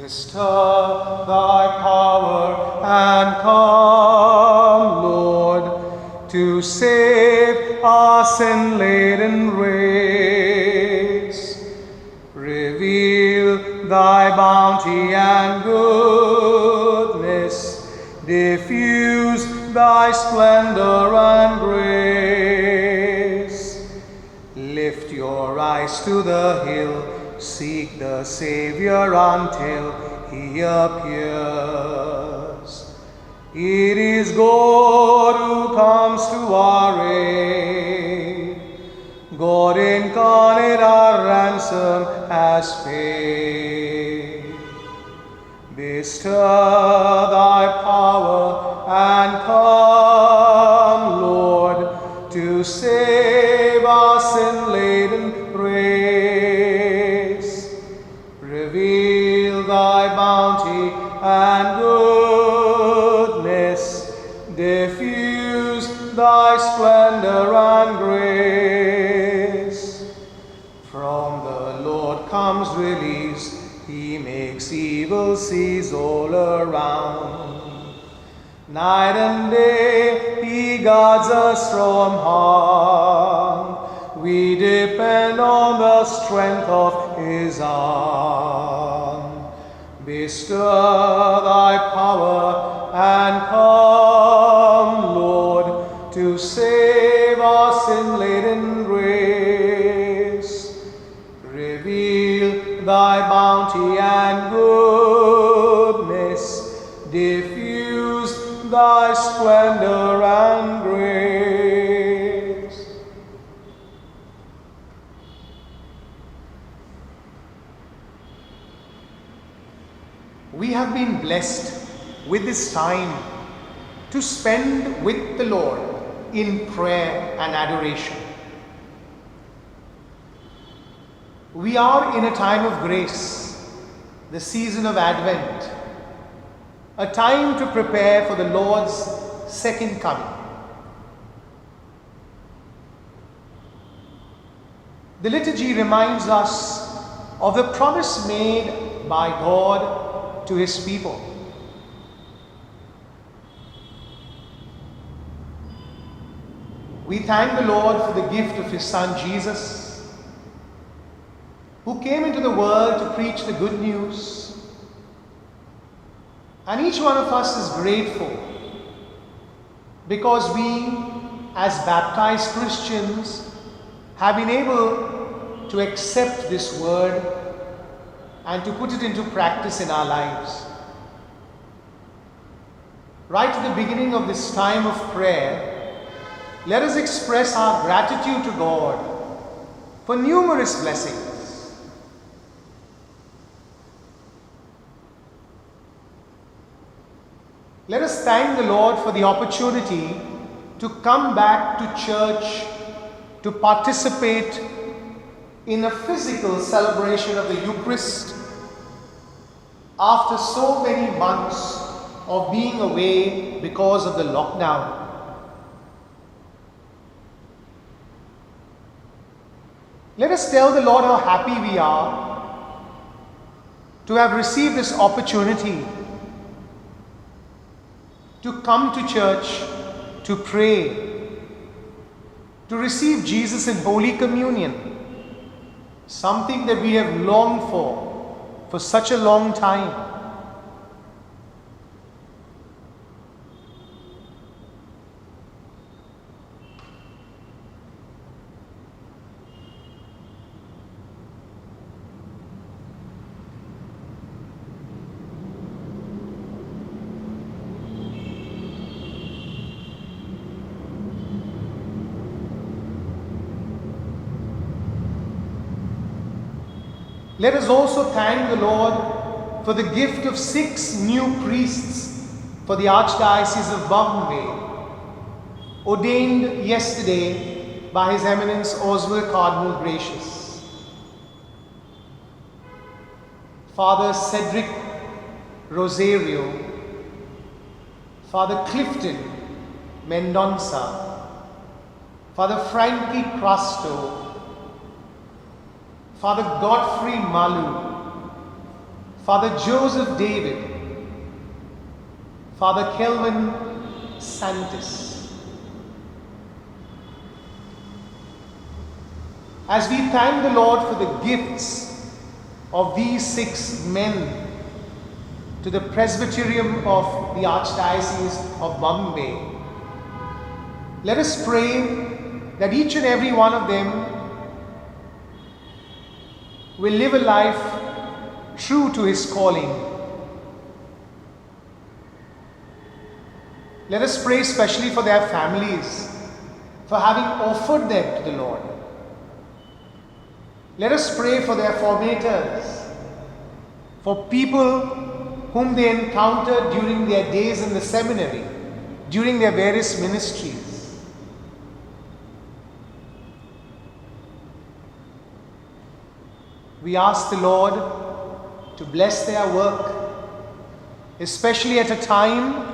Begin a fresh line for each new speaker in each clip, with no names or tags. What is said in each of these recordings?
Stir thy power and come, Lord, to save our sin-laden race. Reveal thy bounty and goodness, diffuse thy splendor and grace. Lift your eyes to the hill, seek the Savior until he appears. It is God who comes to our aid. God incarnate our ransom has paid. Bestir thy power and come, Lord, to save our sin-laden race. Reveal thy bounty and goodness, diffuse thy splendor and grace. From the Lord comes release, he makes evil cease all around. Night and day he guards us from harm. We depend on the strength of his arm. Bestir thy power and come, Lord, to save our sin-laden race. Reveal thy bounty and goodness, diffuse thy splendor and grace. We have been blessed with this time to spend with the Lord in prayer and adoration. We are in a time of grace, the season of Advent, a time to prepare for the Lord's second coming. The liturgy reminds us of the promise made by God to his people. We thank the Lord for the gift of his Son Jesus, who came into the world to preach the good news. And each one of us is grateful because we, as baptized Christians, have been able to accept this word and to put it into practice in our lives. Right at the beginning of this time of prayer, let us express our gratitude to God for numerous blessings. Let us thank the Lord for the opportunity to come back to church, to participate in a physical celebration of the Eucharist after so many months of being away because of the lockdown. Let us tell the Lord how happy we are to have received this opportunity to come to church, to pray, to receive Jesus in Holy Communion, something that we have longed for such a long time. Let us also thank the Lord for the gift of 6 new priests for the Archdiocese of Bombay, ordained yesterday by His Eminence Oswald Cardinal Gracious. Father Cedric Rosario, Father Clifton Mendonça, Father Frankie Crasto, Father Godfrey Malu, Father Joseph David, Father Kelvin Santis. As we thank the Lord for the gifts of these 6 men to the Presbyterium of the Archdiocese of Bombay, let us pray that each and every one of them will live a life true to his calling. Let us pray especially for their families, for having offered them to the Lord. Let us pray for their formators, for people whom they encountered during their days in the seminary, during their various ministries. We ask the Lord to bless their work, especially at a time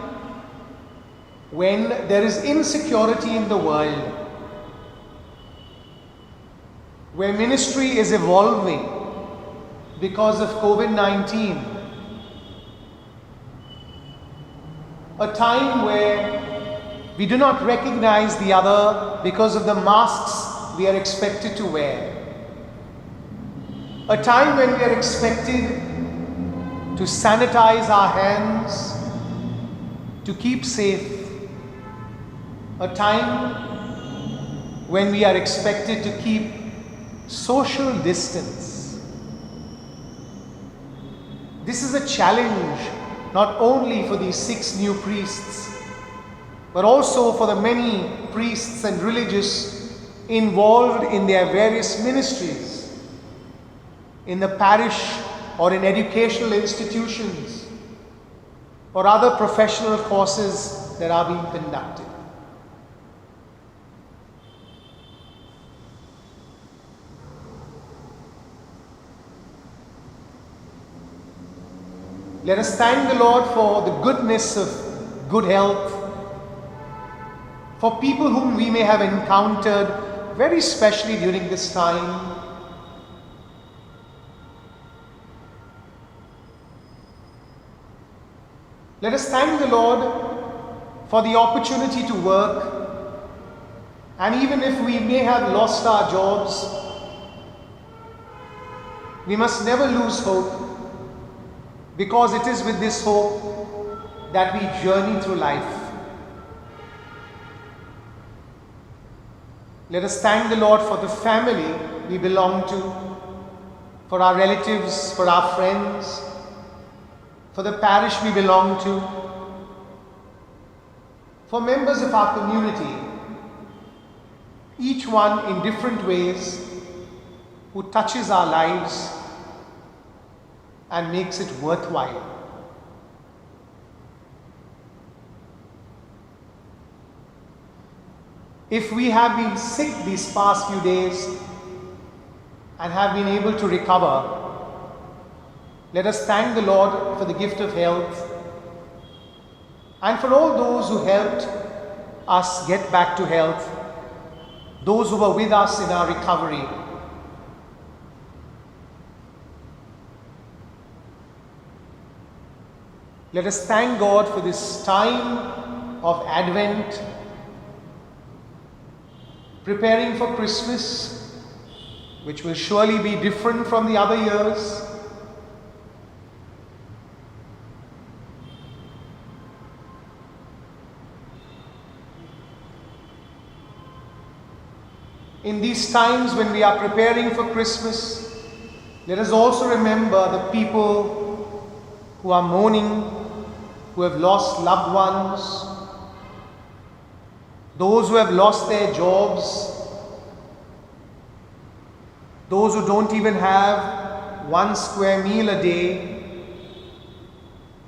when there is insecurity in the world, where ministry is evolving because of COVID-19, a time where we do not recognize the other because of the masks we are expected to wear, a time when we are expected to sanitize our hands, to keep safe, a time when we are expected to keep social distance. This is a challenge not only for these 6 new priests, but also for the many priests and religious involved in their various ministries, in the parish or in educational institutions or other professional courses that are being conducted. Let us thank the Lord for the goodness of good health, for people whom we may have encountered very specially during this time. Let us thank the Lord for the opportunity to work, and even if we may have lost our jobs, we must never lose hope, because it is with this hope that we journey through life. Let us thank the Lord for the family we belong to, for our relatives, for our friends, for the parish we belong to, for members of our community, each one in different ways, who touches our lives and makes it worthwhile. If we have been sick these past few days and have been able to recover, let us thank the Lord for the gift of health and for all those who helped us get back to health, those who were with us in our recovery. Let us thank God for this time of Advent, preparing for Christmas, which will surely be different from the other years. In these times when we are preparing for Christmas, let us also remember the people who are mourning, who have lost loved ones, those who have lost their jobs, those who don't even have 1 square meal a day,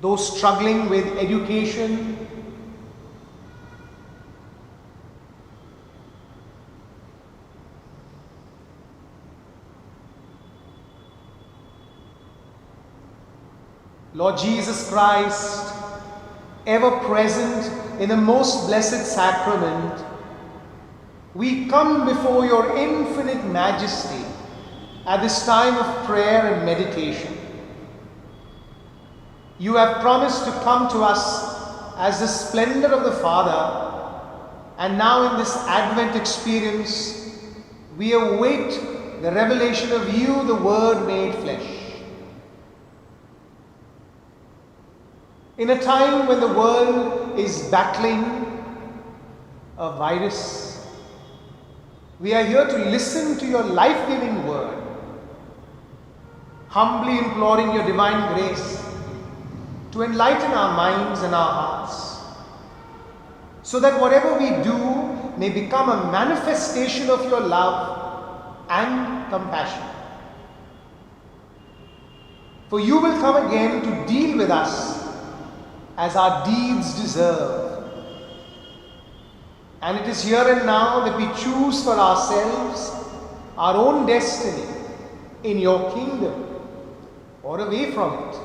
those struggling with education, Lord Jesus Christ, ever present in the most blessed sacrament, we come before your infinite majesty at this time of prayer and meditation. You have promised to come to us as the splendor of the Father, and now in this Advent experience, we await the revelation of you, the Word made flesh. In a time when the world is battling a virus, we are here to listen to your life-giving word, humbly imploring your divine grace to enlighten our minds and our hearts, so that whatever we do may become a manifestation of your love and compassion. For you will come again to deal with us as our deeds deserve. And it is here and now that we choose for ourselves our own destiny in your kingdom or away from it.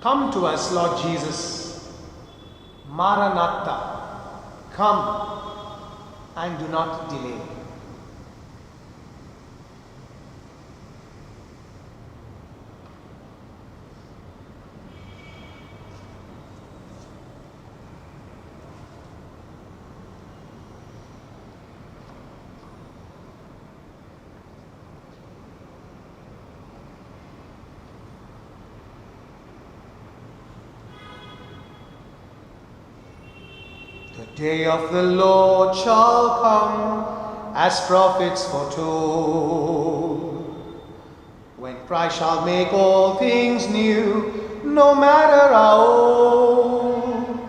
Come to us, Lord Jesus. Maranatha, come and do not delay. The day of the Lord shall come, as prophets foretold, when Christ shall make all things new, no matter how old.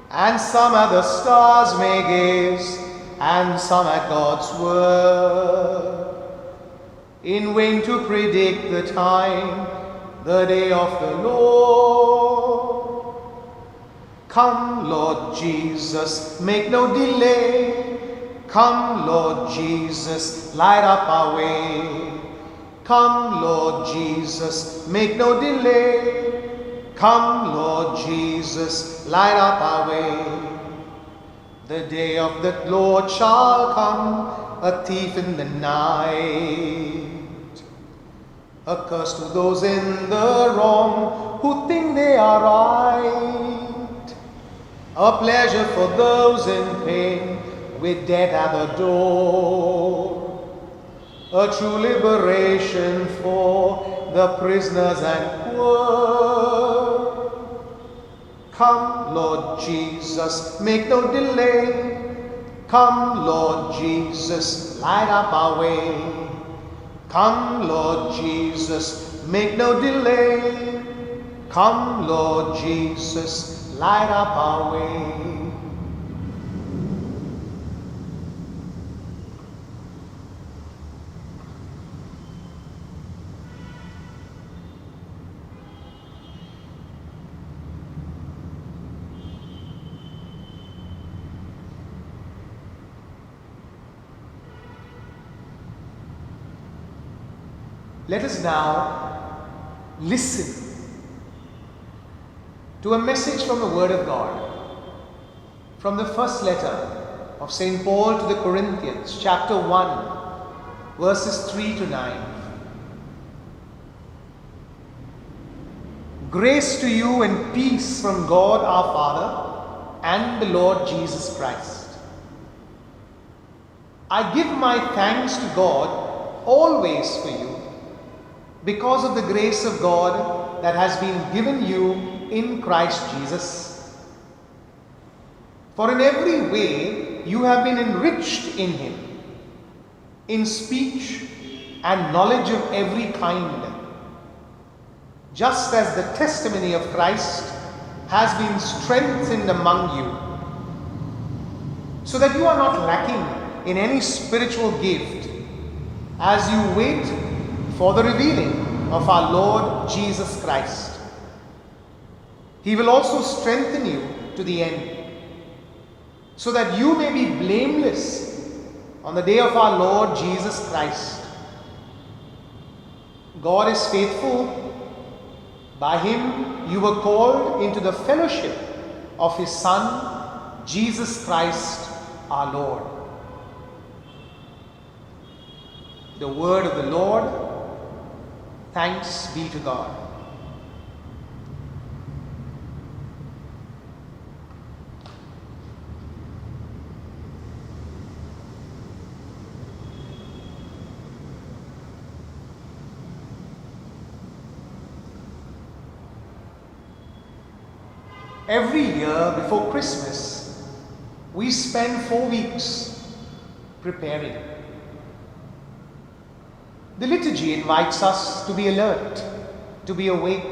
And some at the stars may gaze, and some at God's word, in vain to predict the time, the day of the Lord. Come, Lord Jesus, make no delay. Come, Lord Jesus, light up our way. Come, Lord Jesus, make no delay. Come, Lord Jesus, light up our way. The day of the Lord shall come, a thief in the night. Accursed to those in the wrong who think they are right. A pleasure for those in pain, with death at the door. A true liberation for the prisoners and poor. Come, Lord Jesus, make no delay. Come, Lord Jesus, light up our way. Come, Lord Jesus, make no delay. Come, Lord Jesus, light up our way. Let us now listen to a message from the Word of God, from the first letter of St. Paul to the Corinthians, chapter 1, verses 3 to 9. Grace to you and peace from God our Father and the Lord Jesus Christ. I give my thanks to God always for you, because of the grace of God that has been given you in Christ Jesus. For in every way you have been enriched in Him, in speech and knowledge of every kind, just as the testimony of Christ has been strengthened among you, so that you are not lacking in any spiritual gift as you wait for the revealing of our Lord Jesus Christ. He will also strengthen you to the end, so that you may be blameless on the day of our Lord Jesus Christ. God is faithful. By Him you were called into the fellowship of His Son, Jesus Christ our Lord. The word of the Lord. Thanks be to God. Every year before Christmas, we spend 4 weeks preparing. The liturgy invites us to be alert, to be awake.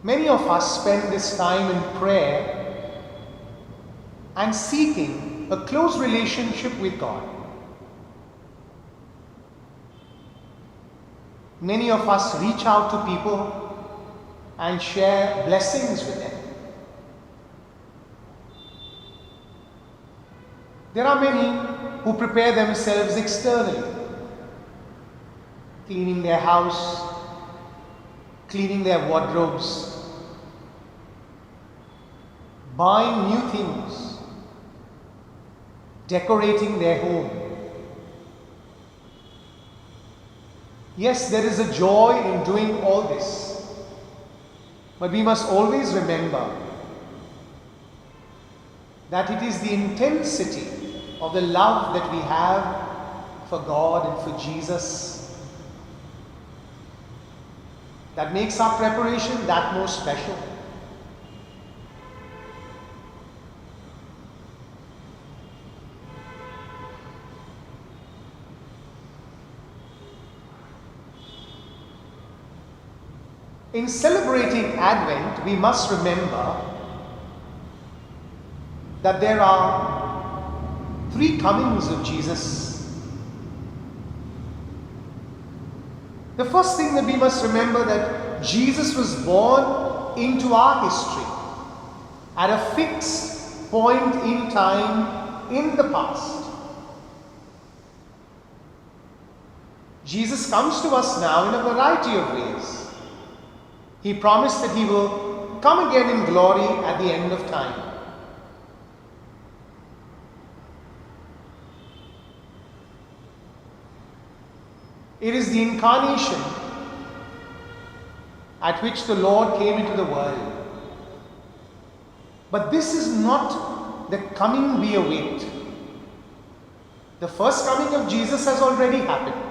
Many of us spend this time in prayer and seeking a close relationship with God. Many of us reach out to people and share blessings with them. There are many who prepare themselves externally, cleaning their house, cleaning their wardrobes, buying new things, decorating their home. Yes, there is a joy in doing all this, but we must always remember that it is the intensity of the love that we have for God and for Jesus that makes our preparation that more special. In celebrating Advent, we must remember that there are 3 comings of Jesus. The first thing that we must remember that Jesus was born into our history at a fixed point in time in the past. Jesus comes to us now in a variety of ways. He promised that He will come again in glory at the end of time. It is the incarnation at which the Lord came into the world. But this is not the coming we await. The first coming of Jesus has already happened.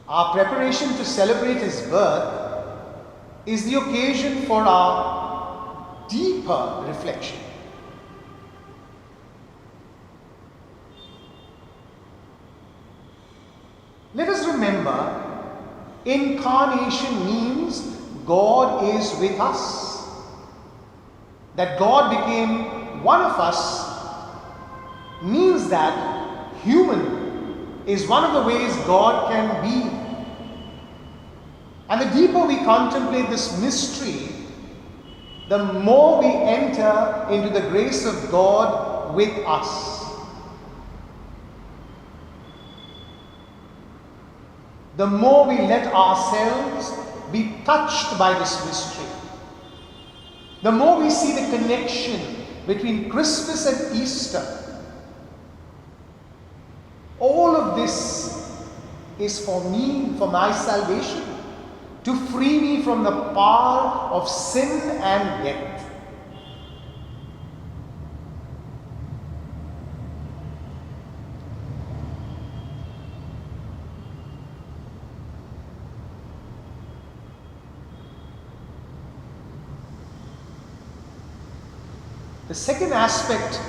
Our preparation to celebrate His birth is the occasion for our deeper reflection. Let us remember, incarnation means God is with us. That God became one of us means that human is one of the ways God can be. And the deeper we contemplate this mystery, the more we enter into the grace of God with us. The more we let ourselves be touched by this mystery, the more we see the connection between Christmas and Easter. All of this is for me, for my salvation, to free me from the power of sin and death. The second aspect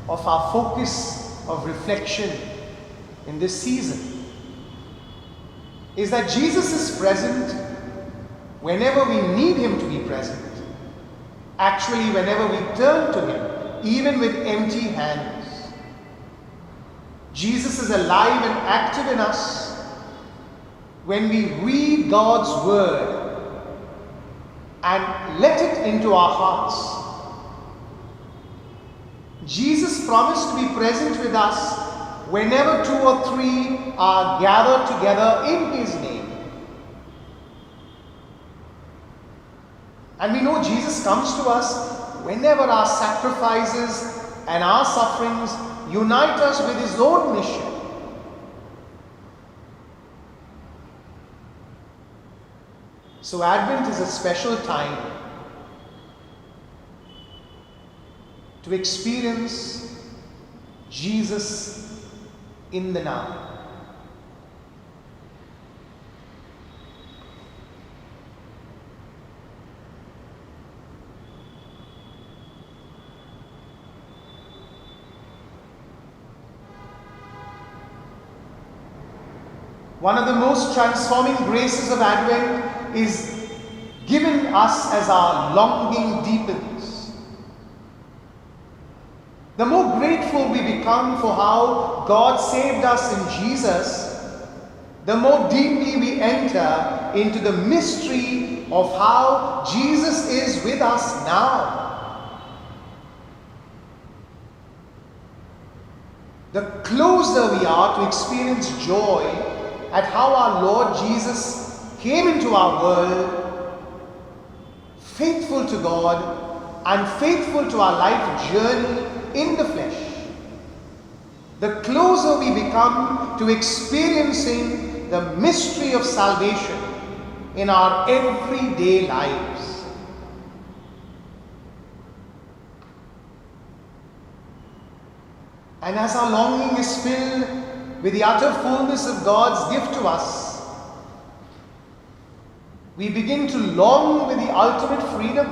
of our focus of reflection in this season is that Jesus is present whenever we need Him to be present. Actually, whenever we turn to Him, even with empty hands. Jesus is alive and active in us when we read God's Word and let it into our hearts. Jesus promised to be present with us whenever 2 or 3 are gathered together in His name. And we know Jesus comes to us whenever our sacrifices and our sufferings unite us with His own mission. So Advent is a special time to experience Jesus in the now. One of the most transforming graces of Advent is given us as our longing deepens. The more grateful we become for how God saved us in Jesus, the more deeply we enter into the mystery of how Jesus is with us now. The closer we are to experience joy at how our Lord Jesus came into our world, faithful to God and faithful to our life journey in the flesh, the closer we become to experiencing the mystery of salvation in our everyday lives. And as our longing is filled with the utter fullness of God's gift to us, we begin to long with the ultimate freedom.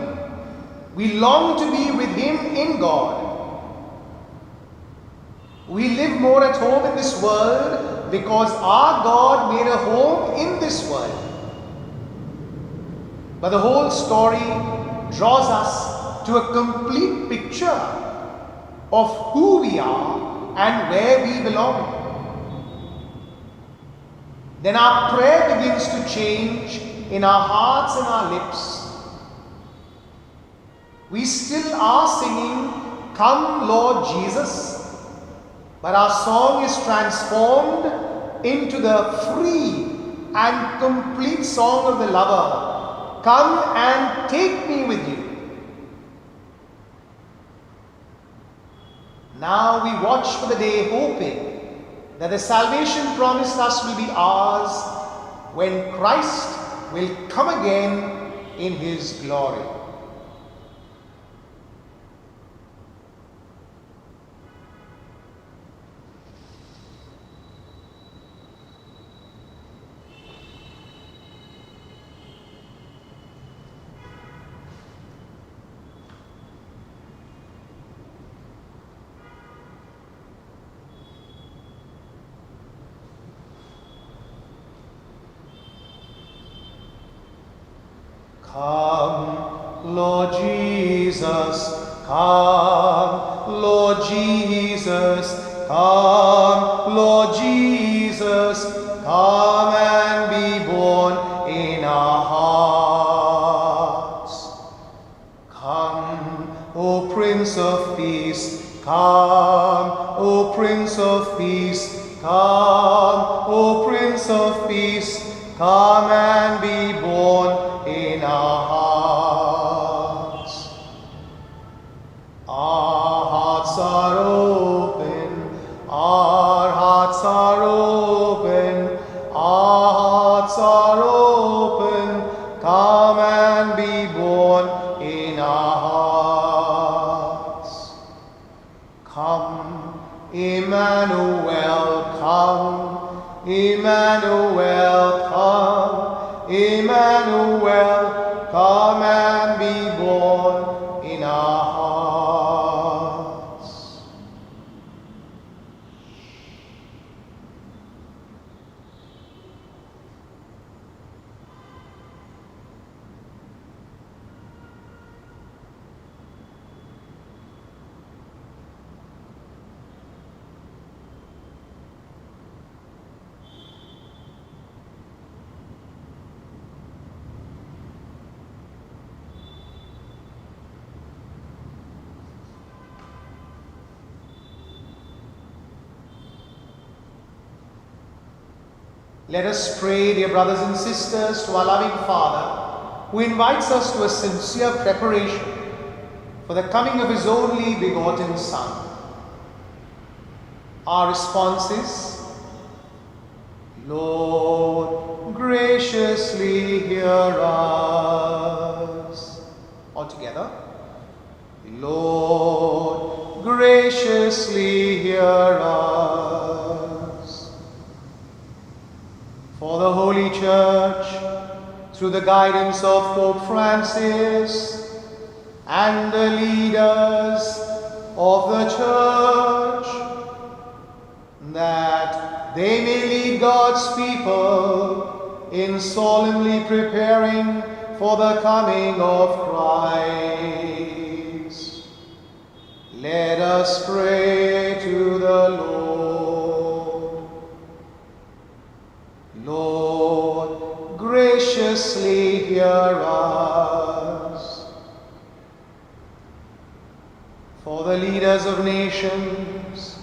We long to be with Him in God. We live more at home in this world because our God made a home in this world. But the whole story draws us to a complete picture of who we are and where we belong. Then our prayer begins to change in our hearts and our lips. We still are singing, "Come, Lord Jesus," but our song is transformed into the free and complete song of the lover. Come and take me with you. Now we watch for the day, hoping that the salvation promised us will be ours when Christ will come again in His glory. Come, Lord Jesus, come, Lord Jesus, come, Lord Jesus, come and be born in our hearts. Come, O Prince of Peace, come, O Prince of Peace, come, O Prince of Peace, come and be born in our hearts. Our hearts are open, our hearts are open, our hearts are open, come and be born in our hearts. Come, Emmanuel, come, Emmanuel, come, Emmanuel, come and be born in our hearts. Let us pray, dear brothers and sisters, to our loving Father, who invites us to a sincere preparation for the coming of His only begotten Son. Our response is, Lord, graciously hear us. All together. Lord, graciously hear us. For the Holy Church, through the guidance of Pope Francis and the leaders of the Church, that they may lead God's people in solemnly preparing for the coming of Christ. Let us pray to the Lord. Lord, graciously hear us. For the leaders of nations,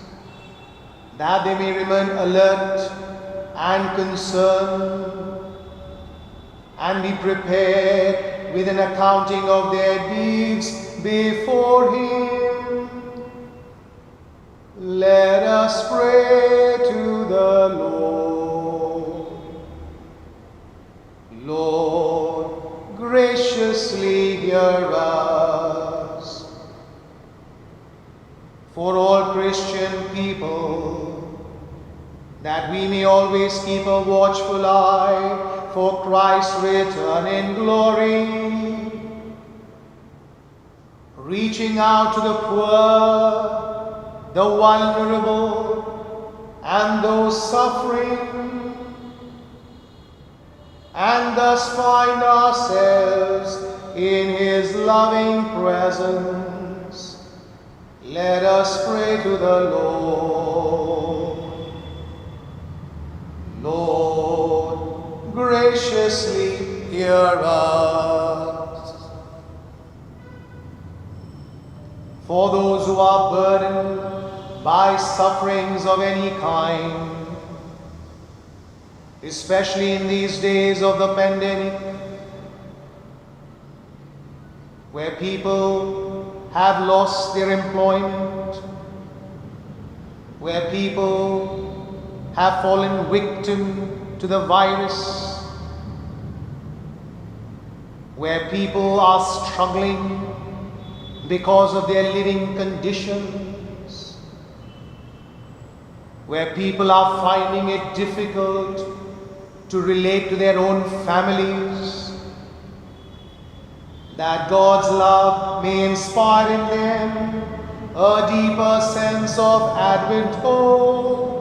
that they may remain alert and concerned and be prepared with an accounting of their deeds before Him. Let us pray to the Lord. Lord, graciously hear us. For all Christian people, that we may always keep a watchful eye for Christ's return in glory, reaching out to the poor, the vulnerable, and those suffering, and thus find ourselves in His loving presence. Let us pray to the Lord. Lord, graciously hear us. For those who are burdened by sufferings of any kind, especially in these days of the pandemic, where people have lost their employment, where people have fallen victim to the virus, where people are struggling because of their living conditions, where people are finding it difficult to relate to their own families, that God's love may inspire in them a deeper sense of Advent hope.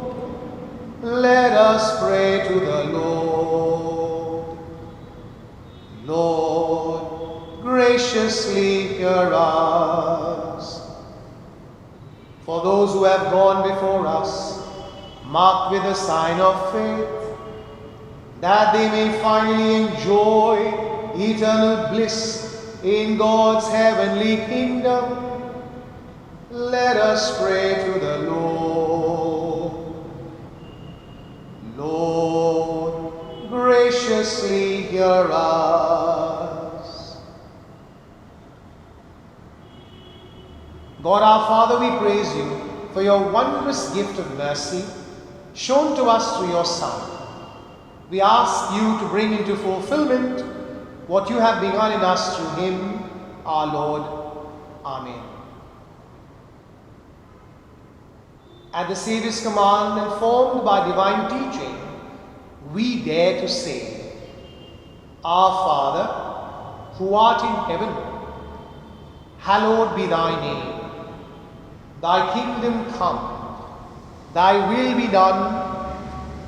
Let us pray to the Lord. Lord, graciously hear us. For those who have gone before us, marked with the sign of faith, that they may finally enjoy eternal bliss in God's heavenly kingdom, let us pray to the Lord. Lord, graciously hear us. God our Father, we praise you for your wondrous gift of mercy shown to us through your Son. We ask you to bring into fulfillment what you have begun in us through him, our Lord. Amen. At the Saviour's command, informed by divine teaching, we dare to say, Our Father, who art in heaven, hallowed be thy name. Thy kingdom come, thy will be done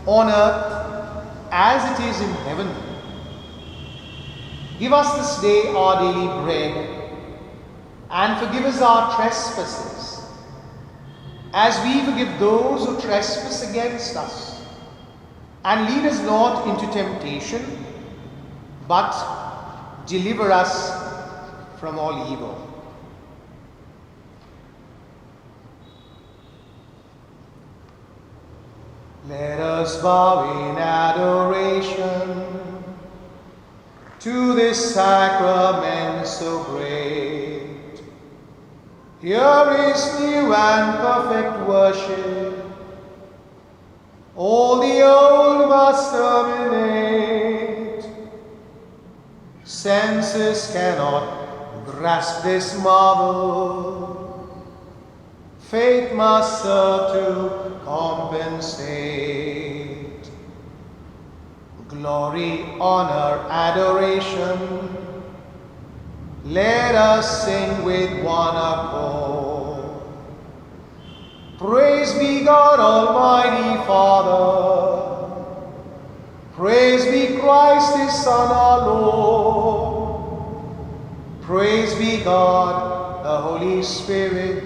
on earth as it is in heaven. Give us this day our daily bread, and forgive us our trespasses, as we forgive those who trespass against us. And lead us not into temptation, but deliver us from all evil. Let us bow in adoration to this sacrament so great. Here is new and perfect worship. All the old must terminate. Senses cannot grasp this marvel. Faith must serve to compensate. Glory, honor, adoration. Let us sing with one accord. Praise be God Almighty Father. Praise be Christ His Son our Lord. Praise be God the Holy Spirit.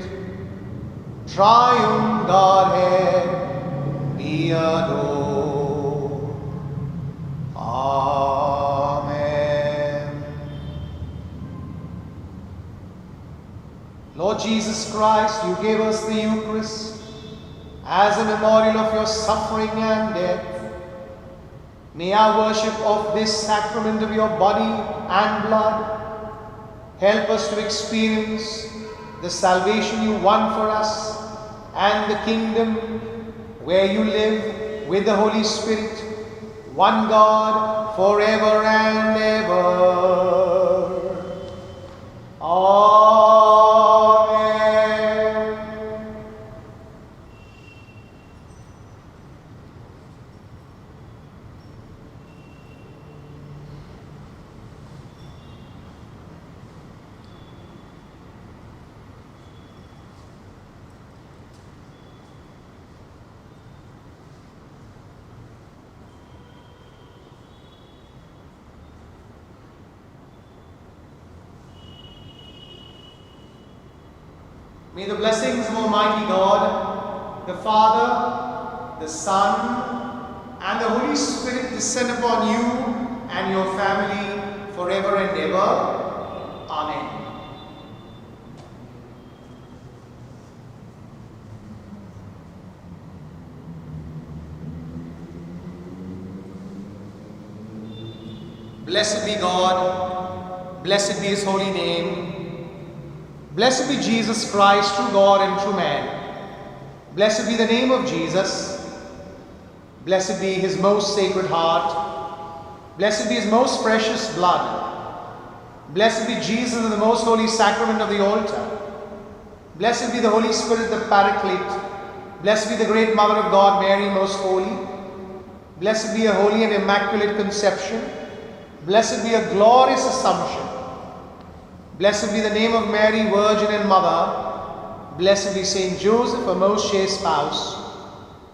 Triune Godhead be adored. Amen. Lord Jesus Christ, you gave us the Eucharist as a memorial of your suffering and death. May our worship of this sacrament of your body and blood help us to experience the salvation you won for us and the kingdom where you live with the Holy Spirit, one God, forever and ever. Amen. May the blessings of Almighty God, the Father, the Son, and the Holy Spirit descend upon you and your family forever and ever. Amen. Blessed be God, blessed be His holy name. Blessed be Jesus Christ, true God and true man. Blessed be the name of Jesus. Blessed be His most sacred heart. Blessed be His most precious blood. Blessed be Jesus in the most holy sacrament of the altar. Blessed be the Holy Spirit, the Paraclete. Blessed be the great Mother of God, Mary, most holy. Blessed be a holy and immaculate conception. Blessed be a glorious assumption. Blessed be the name of Mary, Virgin and Mother. Blessed be Saint Joseph, a most chaste spouse.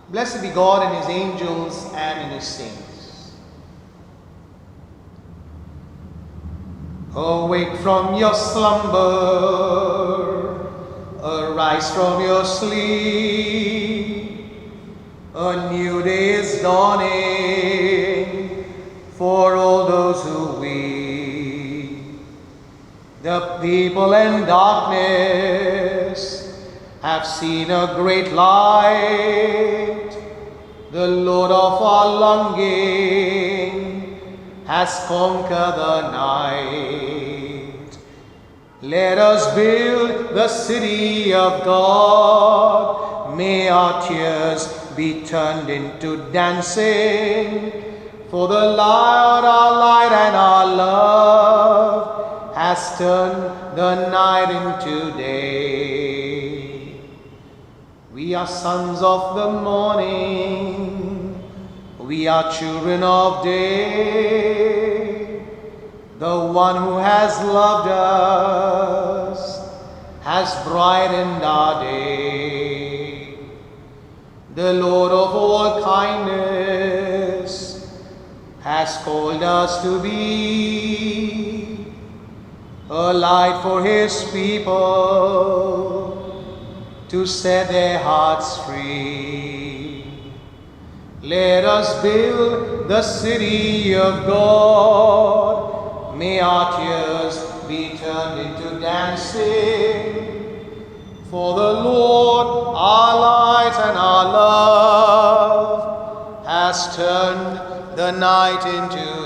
Blessed be God and His angels and in His saints. Awake from your slumber, arise from your sleep. A new day is dawning for all those who weep. The people in darkness have seen a great light. The Lord of our longing has conquered the night. Let us build the city of God. May our tears be turned into dancing. For the Lord, our light and our love, has turned the night into day. We are sons of the morning. We are children of day. The one who has loved us has brightened our day. The Lord of all kindness has called us to be a light for His people to set their hearts free. Let us build the city of God. May our tears be turned into dancing. For the Lord, our light and our love, has turned the night into